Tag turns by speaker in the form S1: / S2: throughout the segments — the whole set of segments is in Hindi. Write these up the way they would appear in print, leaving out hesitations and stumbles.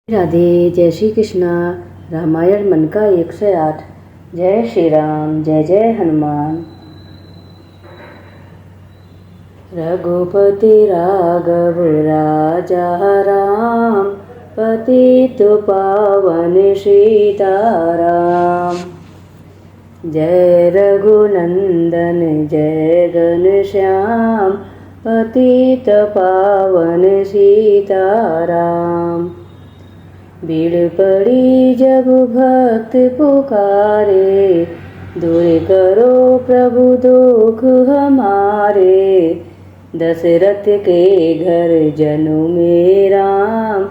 S1: राधे। जय श्री कृष्णा। रामायण मन का 108। जय श्री राम, जय जय हनुमान। रघुपति राघव राजा राम, पतित पावन सीताराम। जय रघुनंदन जय घनश्याम, पतित पावन सीताराम। भीड़ पड़ी जब भक्त पुकारे, दूर करो प्रभु दुख हमारे। दशरथ के घर जनु में राम,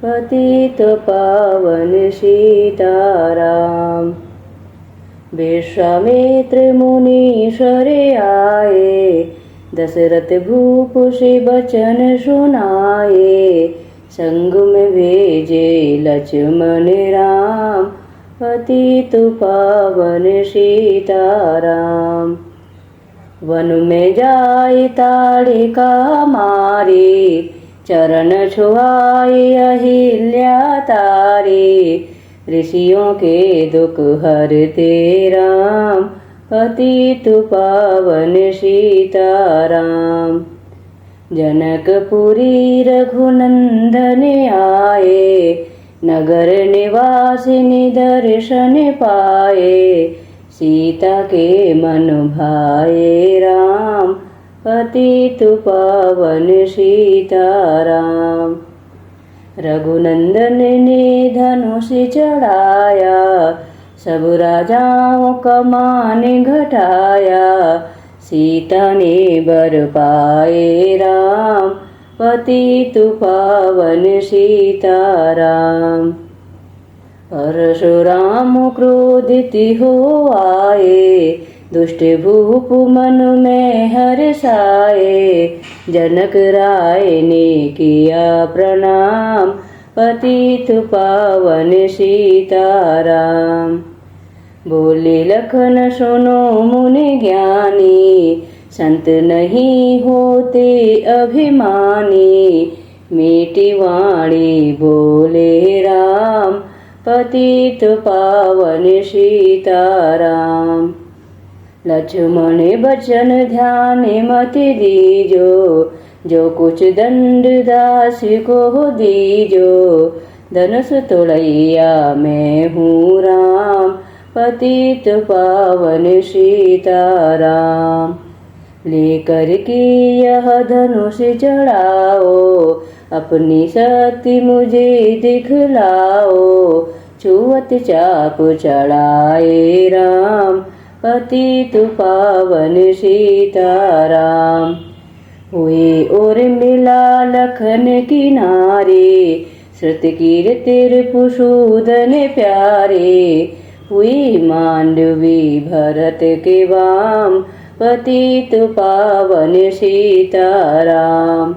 S1: पतित पावन सीताराम। विश्वामित्र मुनीश्वर आए, दशरथ भूप से बचन सुनाए। संग में भेजे लक्ष्मण राम, पतित पावन सीताराम। वन में जाए ताड़िका मारे, चरण छुआए अहिल्या तारे। ऋषियों के दुख हरते राम, पतित पावन सीताराम। जनकपुरी रघुनंदन आए, नगर निवासिनी दर्शन पाए। सीता के मन भाए राम, पतित पावन सीताराम। रघुनंदन ने धनुष चढ़ाया, सब राजाओं का मान घटाया। सीता ने बर पाए राम, पतित पावन सीताराम। परशुराम क्रोधित हो आए, दुष्ट भूप मन में हर्षाए। जनक राय ने किया प्रणाम, पतित पावन सीताराम। बोले लखन सुनो मुनि ज्ञानी, संत नहीं होते अभिमानी। मीठी वाणी बोले राम, पतित पावन सीताराम। लक्ष्मण बचन ध्यान मति दीजो, जो कुछ दंड दास को दीजो। धनुष तोड़ैया मैं हूँ राम, पतित पावन सीताराम। लेकर के यह धनुष चढ़ाओ, अपनी शक्ति मुझे दिखलाओ। छुअत चाप चढ़ाए राम, पतित पावन सीताराम। हुए और मिला लखन किनारे, श्रुत कीर्तिर पुसूदन प्यारे। हुई मांडवी भरत के वाम, पतित पावन सीताराम।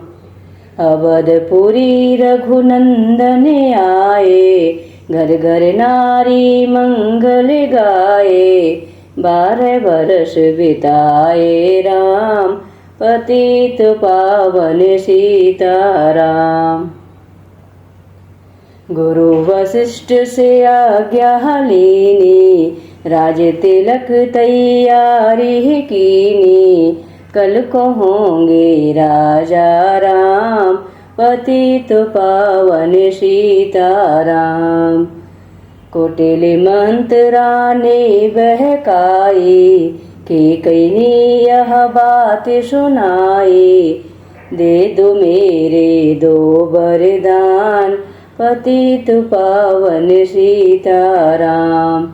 S1: अवधपुरी रघुनंदन आए, घर घर नारी मंगल गाए। 12 वर्ष बिताए राम, पतित पावन सीताराम। गुरु वशिष्ठ से आज्ञा लीनी, राज तिलक तैयारी कीनी। कल को होंगे राजा राम, पतित पावन सीताराम। कुटिल मंत्राने बहकाई, कि कईनी यह बात सुनाई। दे दो मेरे 2 वरदान, पतित पावन सीताराम।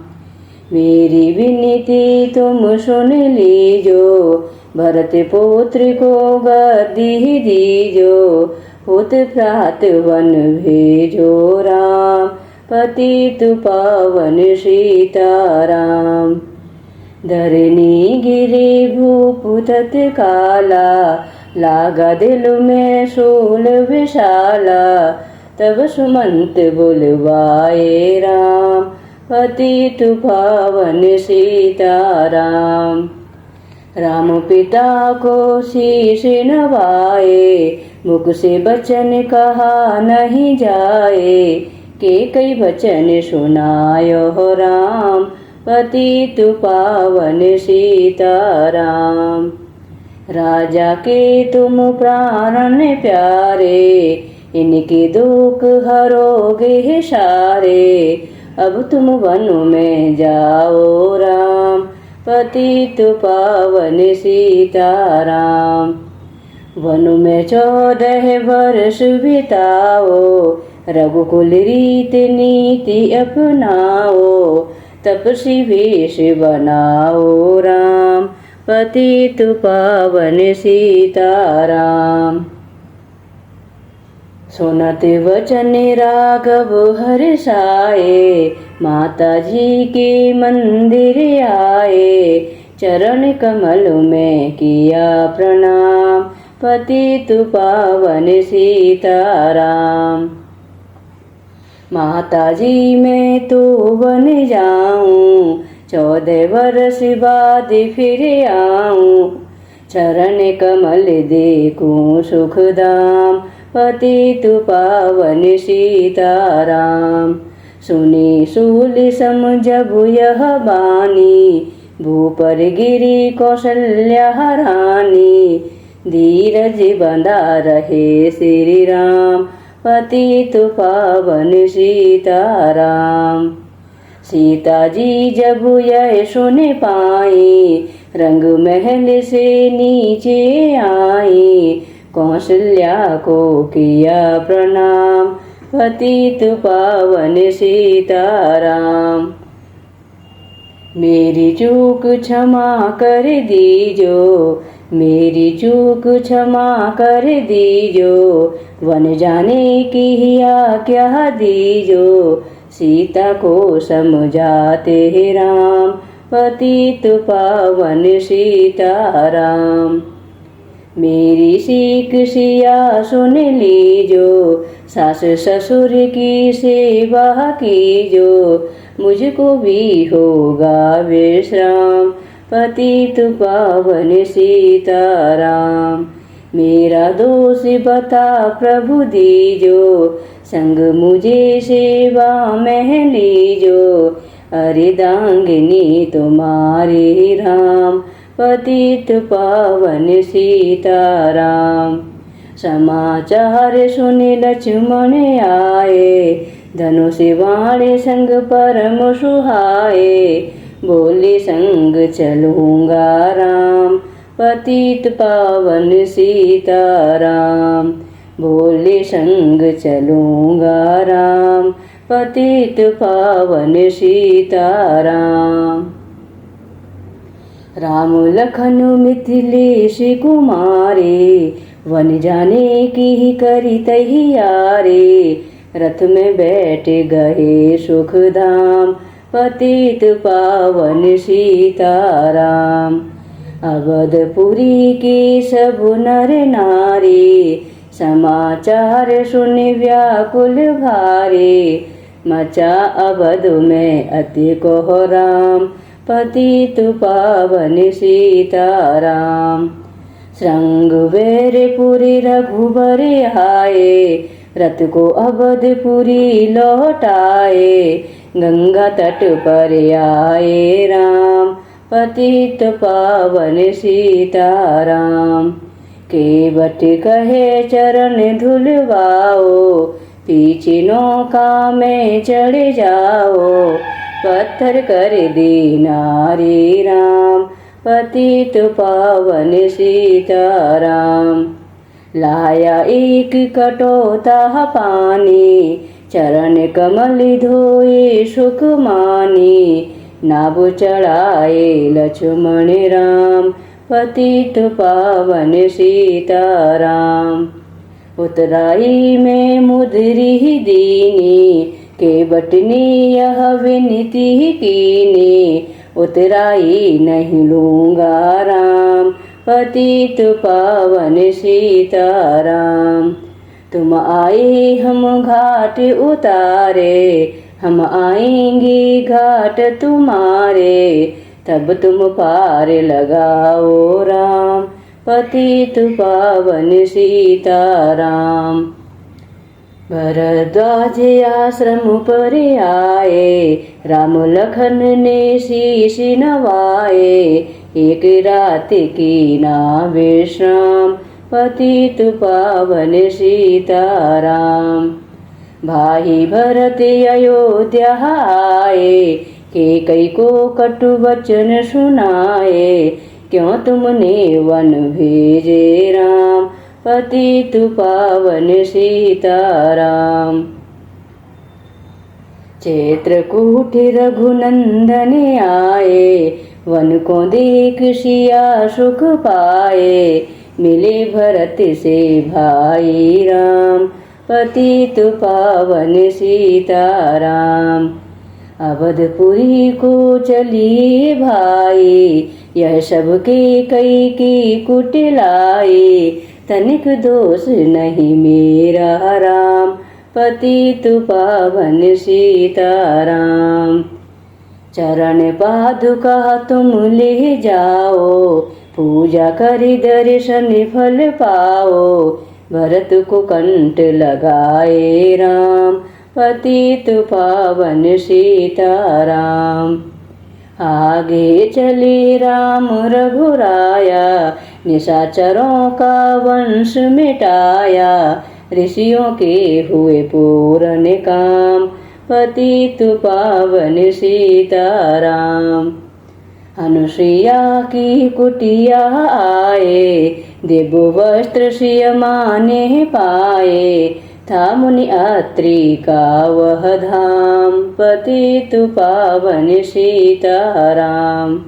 S1: मेरी विनती तुम सुन लीजो, भरत पुत्र को गद्दी दीजो। हुत प्रात वन भेजो राम, पतित पावन सीताराम। धरनी गिरी भूप तत्काला, लागा दिल में शूल विशाला। तब सुमंत बुलवाए राम, पतित पावन सीताराम। राम पिता को शीश नवाए, मुख से बचन कहा नहीं जाए। के कई वचन सुनायो राम, पतित पावन सीताराम। राजा के तुम प्राण प्यारे, इनके दुख हरोगे सारे। अब तुम वन में जाओ राम, पतित पावन सीताराम। वन में 14 वर्ष बिताओ, रघुकुल रीत नीति अपनाओ। तपसी वेश बनाओ राम, पतित पावन सीताराम। सुनत वचन राघव हर्षाए, माता जी के मंदिर आए। चरण कमल में किया प्रणाम, पतित पावन सीताराम। माता जी मैं तो बन जाऊं, 14 वर्ष बाद फिर आऊं। चरण कमल देखूं सुखधाम, पतित पावन सीताराम। सुनी सूल सम जब यह बानी, भूपर गिरी कौशल्या रानी। धीरज बंधा रहे श्री राम, पतित पावन सीताराम। सीता जी जब यह सुन पाई, रंग महल से नीचे आई। कौशल्या को किया प्रणाम, पतित पावन सीताराम। मेरी चूक क्षमा कर दीजो, मेरी चूक क्षमा कर दीजो। वन जाने की आज्ञा दीजो, सीता को समझाते राम, पतित पावन सीताराम। मेरी सीख सिया सुन लीजो, सास ससुर की सेवा कीजो। मुझको भी होगा विश्राम, पतित पावन सीताराम। मेरा दोष बता प्रभु दीजो, संग मुझे सेवा में लीजो। अर्धांगिनी तुम्हारी राम, पतित पावन सीताराम। समाचार सुन लक्ष्मण आए, धनुष बाण संग परम सुहाए। बोले संग चलूंगा राम, पतित पावन सीताराम। बोले संग चलूंगा राम, पतित पावन सीताराम। राम लखन मिथिलेश कुमारे, वन जाने की करी तैयारी। रथ में बैठ गए सुखधाम, पतित पावन सीताराम। अवधपुरी के सब नर नारी, समाचार सुन व्याकुल भारी। मचा अवध में अति कोहराम, पतित पावन सीताराम। श्रृंगवेरपुरी रघुबर आए, रथ को अवधपुरी लौटाए। गंगा तट पर आए राम, पतित पावन सीताराम। केवट कहे चरण धुलवाओ, पीछे नौका में चढ़ जाओ। पत्थर कर दी नारी राम, पतित पावन सीताराम। लाया एक कटोता पानी, चरण कमल धोए सुख मानी। नाभ चढ़ाए लक्ष्मण राम, पतित पावन सीताराम। उतराई में मुद्री दीनी, केवट ने यह विनती कीनी। उतराई नहीं लूंगा राम, पतित पावन सीताराम। तुम आए हम घाट उतारे, हम आएंगे घाट तुम्हारे। तब तुम पार लगाओ राम, पतित पावन सीताराम। भरद्वाज आश्रम पर आए, राम लखन ने शीश नवाए। एक रात की ना विश्राम, पतित पावन सीताराम। भाई भरत अयोध्या आए, कैकेयी को कटु वचन सुनाए। क्यों तुमने वन भेजे राम, पतित पावन सीताराम। चैत्र कूटि रघुनंदन आए, वन को देख सिया सुख पाए। मिले भरत से भाई राम, पतित पावन सीताराम। अवधपुरी को चलिए भाई, यह सब कैकेयी कुटिलाई। तनिक दोष नहीं मेरा राम, पतित पावन सीताराम। चरण पादुका तुम ले जाओ, पूजा करि दर्शन फल पाओ। भरत को कंठ लगाए राम, पतित पावन सीताराम। आगे चले राम रघुराया, निशाचरों का वंश मिटाया। ऋषियों के हुए पूर्ण काम, पतित पावन सीताराम। अनुसुईया की कुटिया आए, देव वस्त्र सिय माने पाए। था मुनि अत्रि का वह धाम, पतित पावन सीताराम।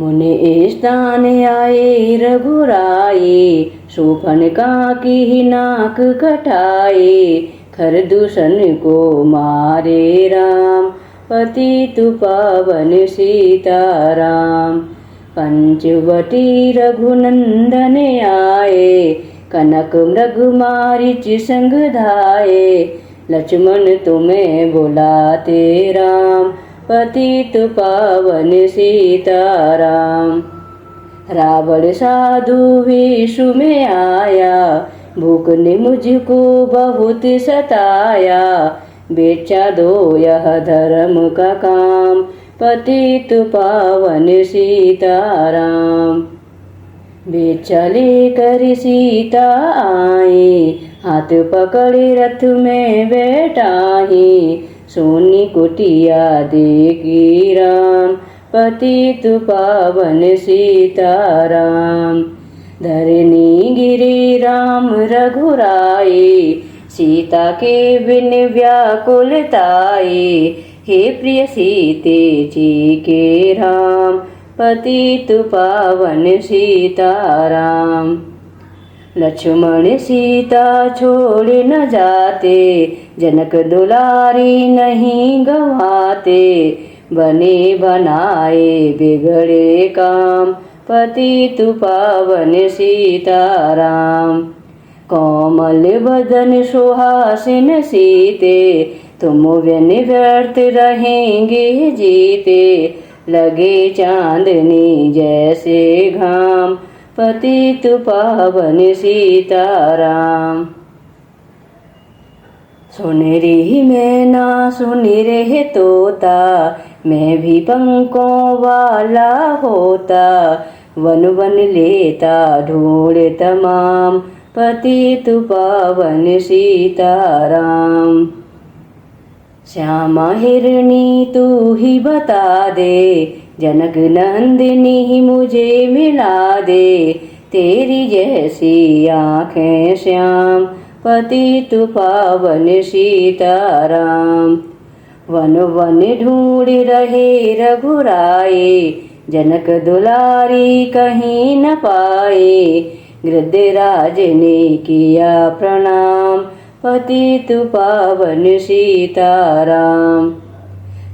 S1: मुनि स्थान आए रघुराई, शूर्पणखा की नाक कटाई। खरदूषण को मारे राम, पतित पावन सीताराम। पंचवटी रघुनंदन आए, कनक मृग मारीच संग धाये। लक्ष्मण तुम्हें बुलाते राम, पतित पावन सीताराम। रावण साधु वेश में आया, भूख ने मुझको बहुत सताया। बेचा दो यह धर्म का काम, पतित पावन सीताराम। बेचा लेकर सीता आई, हाथ पकड़े रथ में बैठाही। सोनी कुटिया देखी राम, पतित पावन सीताराम। धरनी गिरे राम रघुराई, सीता के बिन व्याकुलताई। हे प्रिय सीते जी के राम, पतित पावन सीताराम। लक्ष्मण सीता छोड़ न जाते, जनक दुलारी नहीं गवाते। बने बनाए बिगड़े काम, पतित पावन सीताराम। कोमल बदन सुहासिन सीते, तुम बिन व्यर्थ रहेंगे जीते। लगे चांदनी जैसे घाम, पतित पावन सीताराम। सुनरी मैना सुनी रहे तोता, मैं भी पंखों वाला होता। वन वन लेता ढूंढ तमाम, पतित पावन सीताराम। श्यामा हिरणी तू ही बता दे, जनक नंदिनी मुझे मिला दे। तेरी जैसी आँखें श्याम, पतित पावन सीताराम। वन वन ढूंढ रहे रघुराई, जनक दुलारी कहीं न पाए। गृध्यराज ने किया प्रणाम, पतित पावन सीताराम।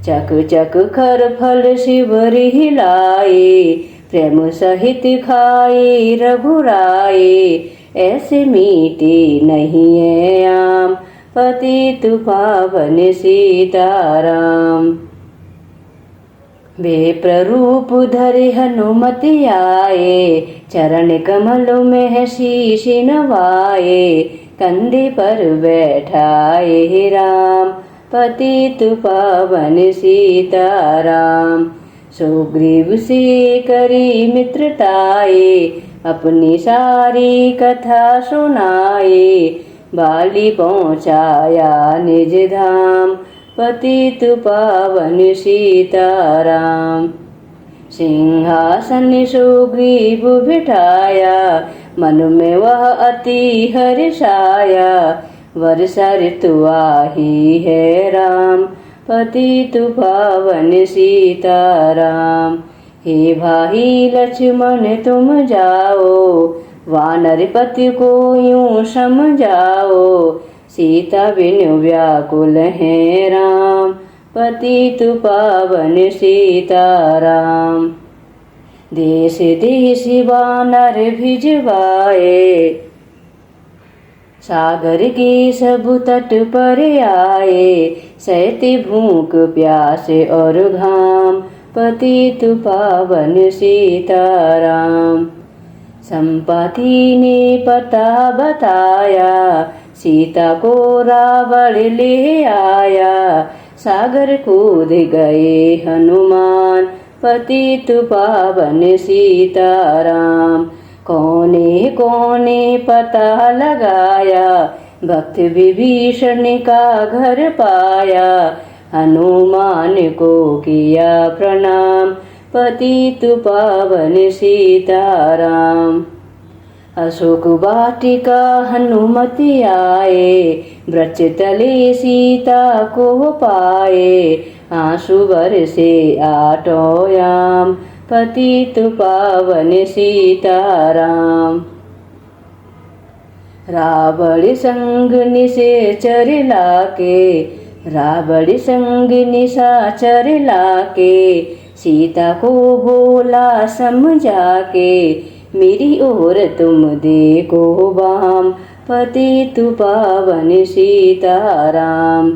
S1: चक चक खर फल शिवर हिलाए, प्रेम सहित खाए रघुराई। ऐसे मीठी नहीं है आम, पतित पावन सीताराम। वे प्ररूप धरे हनुमत आए, चरण कमल में शीश नवाए। कंधे पर बैठाए राम, पतित पावन सीताराम। सुग्रीव से करी मित्रताए, अपनी सारी कथा सुनाए। बाली पहुँचाया निज धाम, पतित पावन सीताराम। सिंहासन सुग्रीव बिठाया, मन में वह अति हर्षाया। वर्षा ऋतु आई है राम, पतित पावन सीताराम। हे भाई लक्ष्मण तुम जाओ, वानर पति को यूं समझाओ। सीता बिनु व्याकुल है राम, पतित पावन सीताराम। देश देश वानर भिजवाए, सागर के सब तट पर आए। सहते भूख प्यास और घाम, पतित पावन सीताराम। संपाति ने पता बताया, सीता को रावण ले आया। सागर कूद गए हनुमान, पतित पावन सीताराम। कोने कोने पता लगाया, भक्त विभीषण का घर पाया। हनुमान को किया प्रणाम, पतित पावन सीताराम। अशोक वाटिका हनुमति आए, वृक्ष तले सीता को पाए। आंसू बरसे आटोयाम, पतित पावन सीताराम। रावण संग निशाचर लाके, रावण संग निशाचर लाके। सीता को बोला समझा के, मेरी ओर तुम देखो बाम, पतित पावन सीताराम।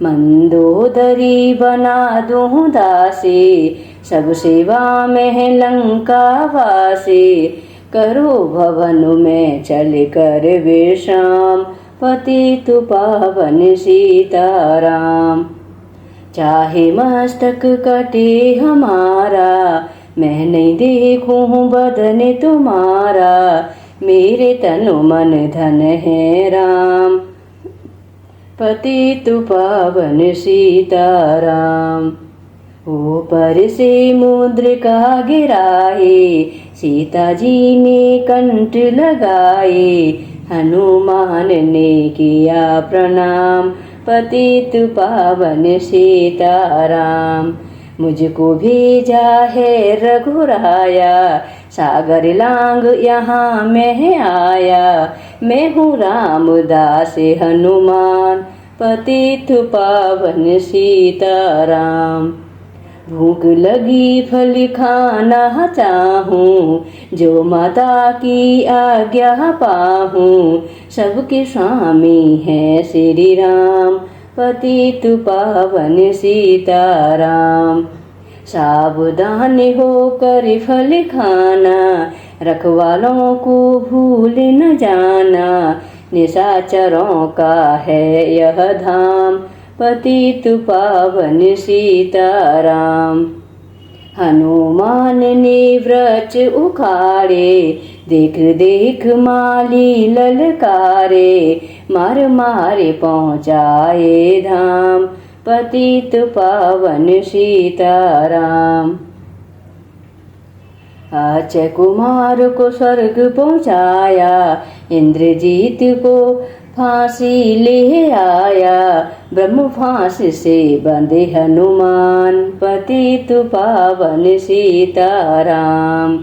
S1: मंदोदरी बना दूं दासी, सब सेवा में लंका वासी। करो भवन में चल कर विश्राम, पतित पावन सीताराम। चाहे मस्तक कटे हमारा, मैं नहीं देखूं बदन तुम्हारा। मेरे तनु मन धन है राम, पतित पावन सीताराम। ऊपर से मुद्रिका गिराए, सीता जी ने कंठ लगाए। हनुमान ने किया प्रणाम, पतित पावन सीताराम। मुझको भेजा है रघुराया, सागर लांग यहाँ मैं आया। मैं हूँ रामदास हनुमान, पतित पावन सीताराम। भूख लगी फल खाना चाहूँ, जो माता की आज्ञा पाहूँ। सबके स्वामी है श्री राम, पतित पावन सीताराम। सावधान होकर फल खाना, रखवालों को भूल न जाना। निशाचरों का है यह धाम, पतित पावन सीताराम। हनुमान ने वृक्ष उखाड़े, देख देख माली ललकारे। मार मार पहुँचाए धाम, पतित पावन सीताराम। अक्षय कुमार को स्वर्ग पहुँचाया, इंद्रजीत को फांसी ले आया। ब्रह्म फांस से बंधे हनुमान, पतित पावन सीताराम।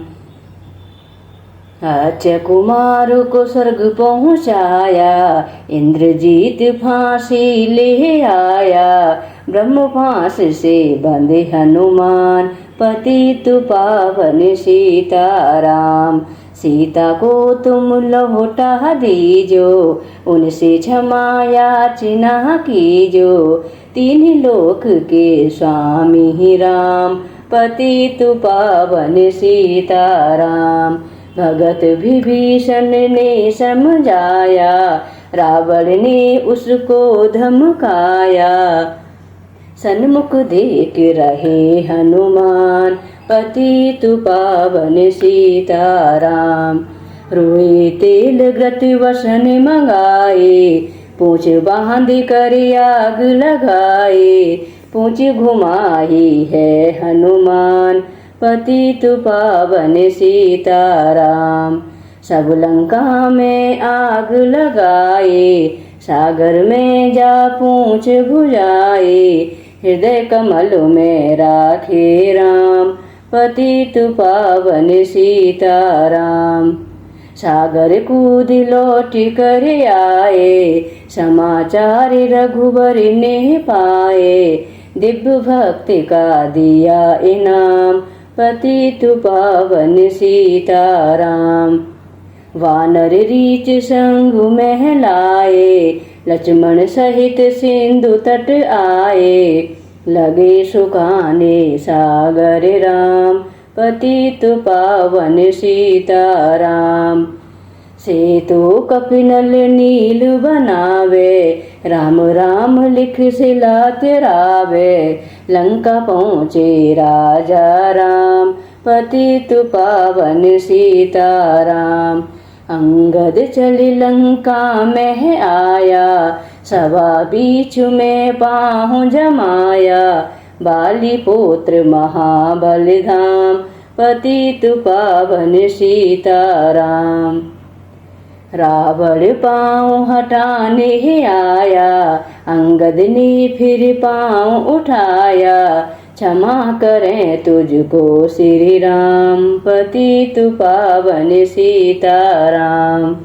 S1: अक्षय कुमार को स्वर्ग पहुँचाया, इंद्रजीत फांसी ले आया। ब्रह्म फांस से बंधे हनुमान, पतित पावन सीताराम। सीता को तुम लौटा दीजो, उनसे क्षमा याचना कीजो। तीन लोक के स्वामी राम, पतित पावन सीताराम। भगत विभीषण ने समझाया, रावण ने उसको धमकाया। सन्मुख देख रहे हनुमान, पतित पावन सीताराम। रोए तेल घृत वसन मंगाए, पूछ बांध कर आग लगाए। पूछ घुमाई है हनुमान, पतित पावन सीताराम। सब लंका में आग लगाए, सागर में जा पूछ बुझाए। हृदय कमल में राखे राम, पतित पावन सीताराम। सागर कूद लौट कर आए, समाचार रघुबर ने पाए। दिव्य भक्ति का दिया इनाम, पतित पावन सीताराम। वानर रीच संग में लाए, लक्ष्मण सहित सिंधु तट आए। लगे सुखाने सागर राम, पतित पावन सीताराम। सेतु कपिनल नील बनावे, राम राम लिख सिला तेरावे। लंका पहुँचे राजा राम, पतित पावन सीताराम। अंगद चल लंका में आया, सभा बीच में पाँव जमाया। बाली पुत्र महाबल धाम, पतित पावन सीताराम। रावण पाँव हटाने आया, अंगद ने फिर पाँव उठाया। क्षमा करें तुझको श्री राम, पतित पावन सीताराम।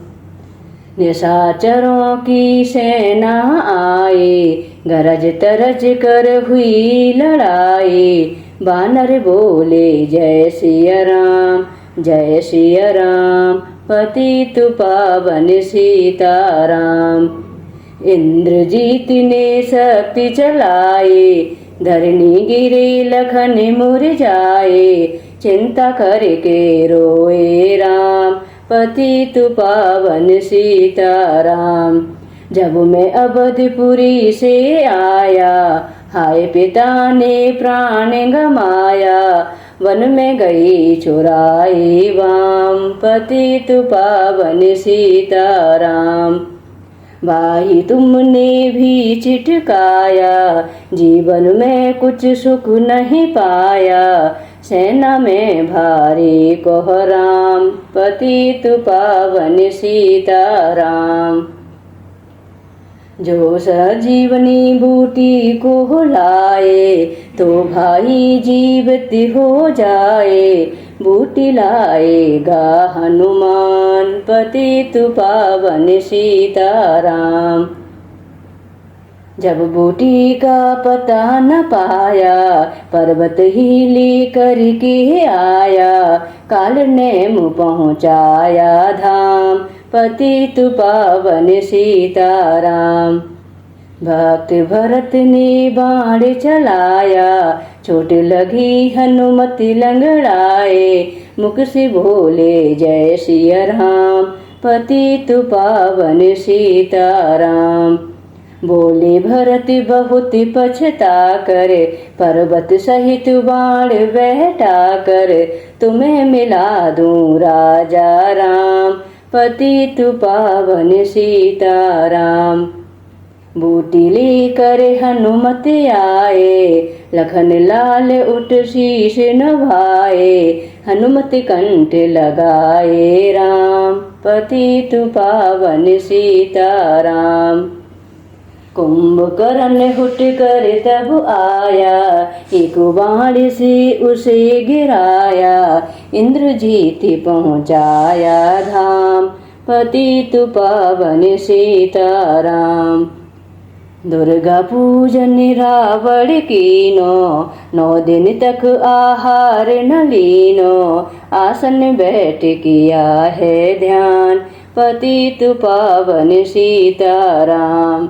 S1: निशाचरों की सेना आए, गरज तरज कर हुई लड़ाई। बानर बोले जय सिया राम, जय सिया राम, पतित पावन सीताराम। इंद्रजीत ने शक्ति चलाए, धरणी गिरे लखन मुरझाए। चिंता करके रोए राम, पतित पावन सीताराम। जब मैं अवधपुरी से आया, हाय पिता ने प्राण गमाया। वन में गई चुराए वाम, पतित पावन सीताराम। भाई तुमने भी चिटकाया, जीवन में कुछ सुख नहीं पाया। सेना में भारी कोहराम, पतित पावन सीताराम। जो सजीवनी बूटी को लाए, तो भाई जीवित हो जाए। बूटी लाएगा हनुमान, पतित पावन सीताराम। जब बूटी का पता न पाया, पर्वत ही लेकर के आया। काल ने मुँह पहुँचाया धाम, पतित पावन सीताराम। भक्त भरत ने बाण चलाया, चोट लगी हनुमति लंगड़ाए। मुख से बोले जय सिया राम, पतित पावन सीताराम। बोले भरत बहुत पछता कर, पर्वत सहित बाण बैठा कर। तुम्हें मिला दूं राजा राम, पतित पावन सीताराम। बूटी लेकर हनुमत आए, लखन लाल उठ शीश नभाए। हनुमत कंठ लगाए राम, पतित पावन सीताराम। कुंभकर्ण हुट कर तब आया, एक बाण से उसे गिराया। इंद्रजीत पहुँचाया धाम, पतित पावन सीताराम। दुर्गा पूजन रावण कीनो, 9 दिन तक आहार न लीनो। आसन बैठ किया है ध्यान, पतित पावन सीताराम।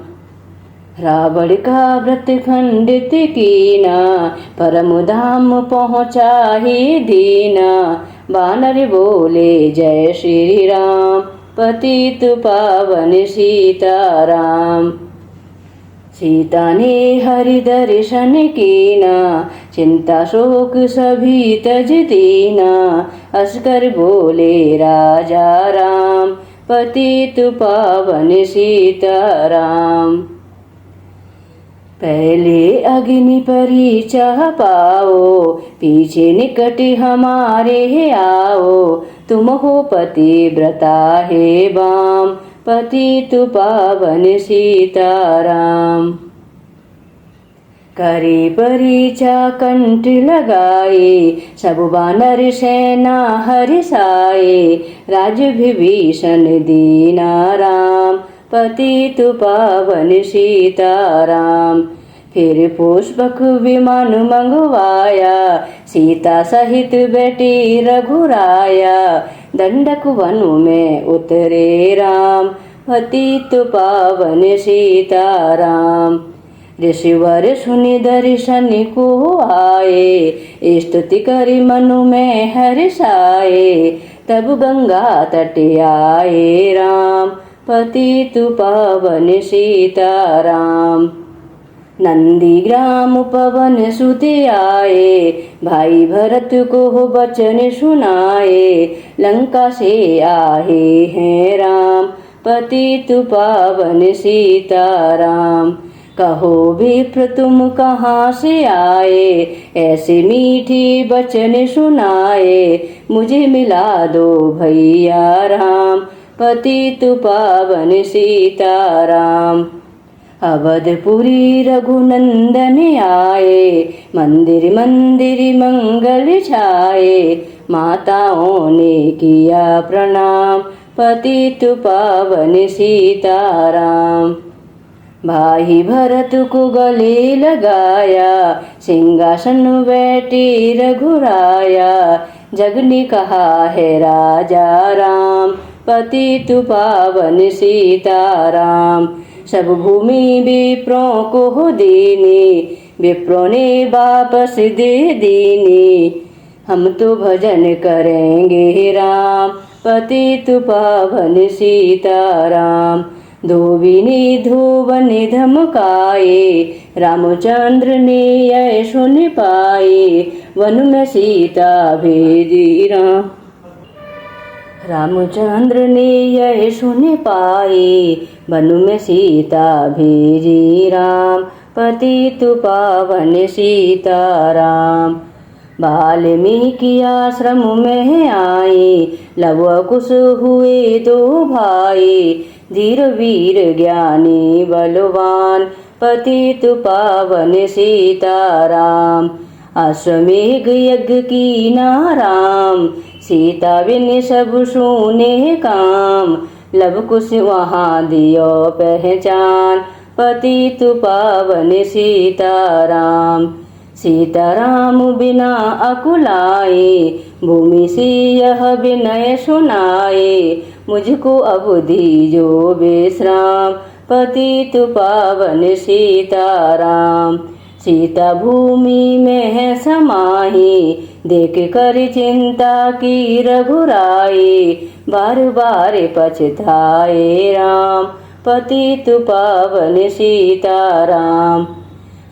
S1: रावण का व्रत खंडित कीना, परम धाम पहुँचा ही दीना। बानर बोले जय श्री राम, पतित पावन सीताराम। सीता ने हरि दर्शन कीना, चिंता शोक सभी तज दीना। हंसकर बोले राजा राम, पतित पावन सीताराम। पहले अग्नि परीक्षा पाओ, पीछे निकट हमारे आओ। तुम हो पतिव्रता हे बाम, पतित पावन सीताराम। करे परीक्षा कंठ लगाए, सब वानर सेना हर्षाए। राज विभीषण दीना राम, पतित पावन सीताराम। फिर पुष्पक विमान मंगवाया, सीता सहित बेटी रघुराया। दंडक वन में उतरे राम, पतित पावन सीताराम। ऋषिवर सुनि दर्शन को आए, स्तुति करि मनु में हर्षाए। तब गंगा तट आए राम, पतित पावन सीताराम। नंदीग्राम पवन सुत आए, भाई भरत को वचन सुनाए। लंका से आए हैं राम, पतित पावन सीताराम। कहो विप्र तुम कहाँ से आए, ऐसे मीठी वचन सुनाए। मुझे मिला दो भैया राम, पतित पावन सीताराम। अवधपुरी रघुनंदन आए, मंदिर मंदिर मंगल छाए। माताओं ने किया प्रणाम, पतित पावन सीताराम। भाई भरत को गले लगाया, सिंहासन बैठे रघुराया। जग ने कहा है राजा राम, पतित पावन सीताराम। सब भूमि विप्रों को दीनी, विप्रों ने वापस दे दीनी। हम तो भजन करेंगे राम, पतित पावन सीताराम। धोबिनी धोवन धमकाए, रामचंद्र ने यह सुन पाए। वन में सीता भेजी राम, रामचंद्र ने यह सुन पाए। वन में सीता भेजी राम, पतित पावन सीताराम। वाल्मीकि आश्रम में आए, लव कुश हुए दो भाई। धीर वीर ज्ञानी बलवान, पतित पावन सीताराम। अश्वमेघ यज्ञ कीना राम, सीता बिन सब सुने काम। लव कुश वहाँ दियो पहचान, पतित पावन सीताराम। सीताराम बिना अकुलाए, भूमि से यह विनय सुनाए। मुझको अब दीजो विश्राम, पतित पावन सीताराम। सीता भूमि में है समाही, देख कर चिंता की रघुराई। बार बार पछताए राम, पतित पावन सीताराम।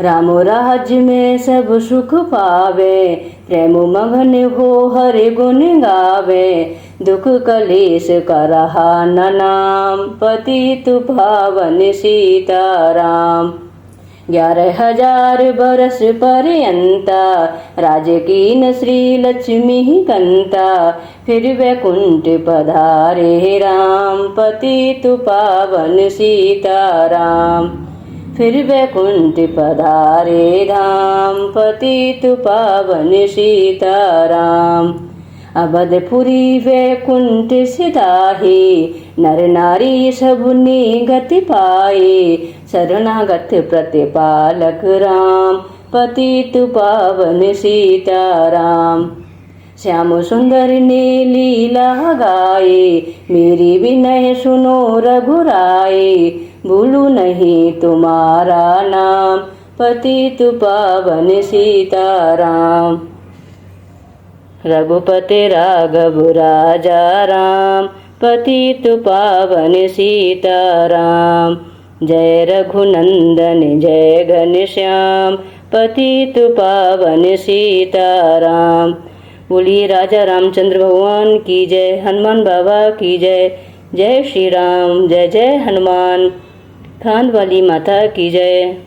S1: राम राज्य में सब सुख पावे, प्रेम मगन हो हरि गुण गावे। दुख कलेश का रहा न नाम, पतित पावन सीताराम। 11,000 बरस पर्यंता, राज कीन श्री लक्ष्मी कंता। फिर वैकुंठ पधारे राम, पतित पावन सीताराम। फिर वैकुंठ पधारे धाम, पतित पावन सीताराम। अवधपुरी वैकुंठ सिधाही, नर नारी सब ने गति पाए। शरणागत प्रतिपालक राम, पतित पावन सीताराम। श्याम सुंदर ने लीला गाए, मेरी विनय सुनो रघुराए। भूलू नहीं तुम्हारा नाम, पतित पावन सीताराम। रघुपति राघव राजा राम, पतित पावन सीताराम। जय रघुनंदन जय घनश्याम, पतित पावन सीताराम। बोलिए राजा रामचंद्र भगवान की जय, हनुमान बाबा की जय। जय श्री राम, जय जय हनुमान। खांड वाली माता की जय।